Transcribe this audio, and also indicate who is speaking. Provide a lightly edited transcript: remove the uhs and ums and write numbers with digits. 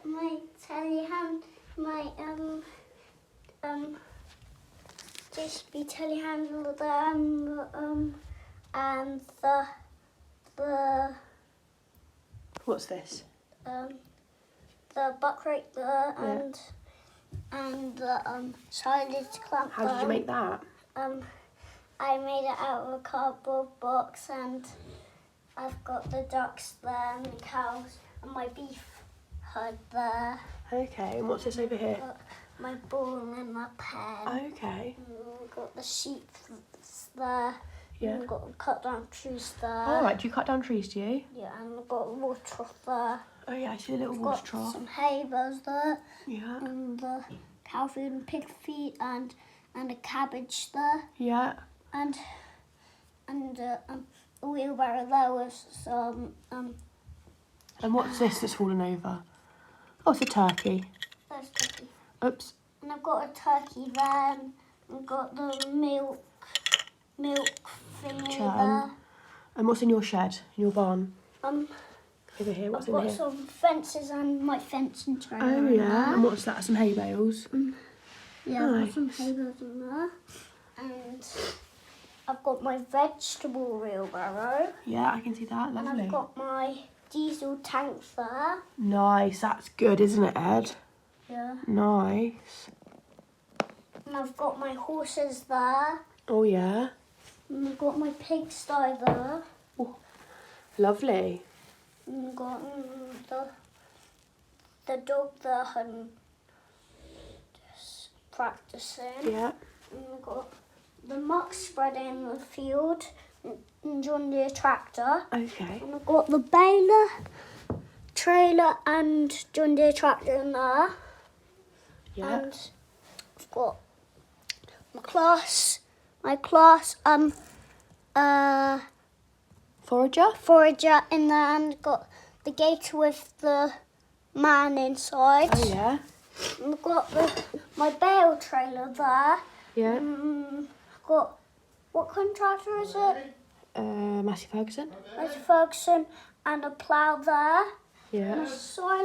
Speaker 1: My telehandler, JCB telehandler, and the
Speaker 2: What's this?
Speaker 1: the buckrake there, and the silage clamp.
Speaker 2: How did you make that?
Speaker 1: I made it out of a cardboard box, and I've got the ducks there and the cows and my beef herd there.
Speaker 2: Okay, and what's this over here?
Speaker 1: Got my ball and my pen.
Speaker 2: Okay.
Speaker 1: And got the sheep there.
Speaker 2: Yeah.
Speaker 1: And got cut down trees there.
Speaker 2: All right, do you cut down trees, do you?
Speaker 1: Yeah, and I've got a water trough there.
Speaker 2: Oh yeah, I see a little
Speaker 1: I've
Speaker 2: water
Speaker 1: got
Speaker 2: trough.
Speaker 1: some hay bales there.
Speaker 2: Yeah.
Speaker 1: And the cow food and pig feed and a cabbage there.
Speaker 2: Yeah.
Speaker 1: And a wheelbarrow there with some
Speaker 2: And what's this that's fallen over? Oh, it's a turkey.
Speaker 1: there's turkey.
Speaker 2: Oops.
Speaker 1: And I've got a turkey there, and I've got the milk thingy
Speaker 2: Churn.
Speaker 1: there.
Speaker 2: And what's in your shed, in your barn? Over here, what's
Speaker 1: I've
Speaker 2: in
Speaker 1: got
Speaker 2: here?
Speaker 1: some fences and my fencing trailer.
Speaker 2: Oh
Speaker 1: in
Speaker 2: yeah,
Speaker 1: there.
Speaker 2: and what's that? Some hay bales?
Speaker 1: Yeah, I've
Speaker 2: Nice.
Speaker 1: got some hay bales in there. And I've got my vegetable wheelbarrow.
Speaker 2: Yeah, I can see that.
Speaker 1: And
Speaker 2: Lovely.
Speaker 1: I've got my diesel tank there.
Speaker 2: Nice, that's good, isn't it, Ed?
Speaker 1: Yeah.
Speaker 2: Nice.
Speaker 1: And I've got my horses there.
Speaker 2: Oh yeah,
Speaker 1: And I've got my pigsty there.
Speaker 2: lovely.
Speaker 1: And I've got the dog there and just practicing.
Speaker 2: Yeah.
Speaker 1: And I've got the muck spreader in the field and John Deere tractor.
Speaker 2: Okay.
Speaker 1: And I've got the baler, trailer and John Deere tractor in there.
Speaker 2: Yeah.
Speaker 1: And I've got my class
Speaker 2: Forager?
Speaker 1: forager in there, and got the gator with the man inside.
Speaker 2: Oh yeah.
Speaker 1: And I've got my bale trailer there.
Speaker 2: Yeah.
Speaker 1: I've got, what kind of tractor is it?
Speaker 2: Massey Ferguson?
Speaker 1: There's a Ferguson and a plough there.
Speaker 2: Yeah.
Speaker 1: And a soil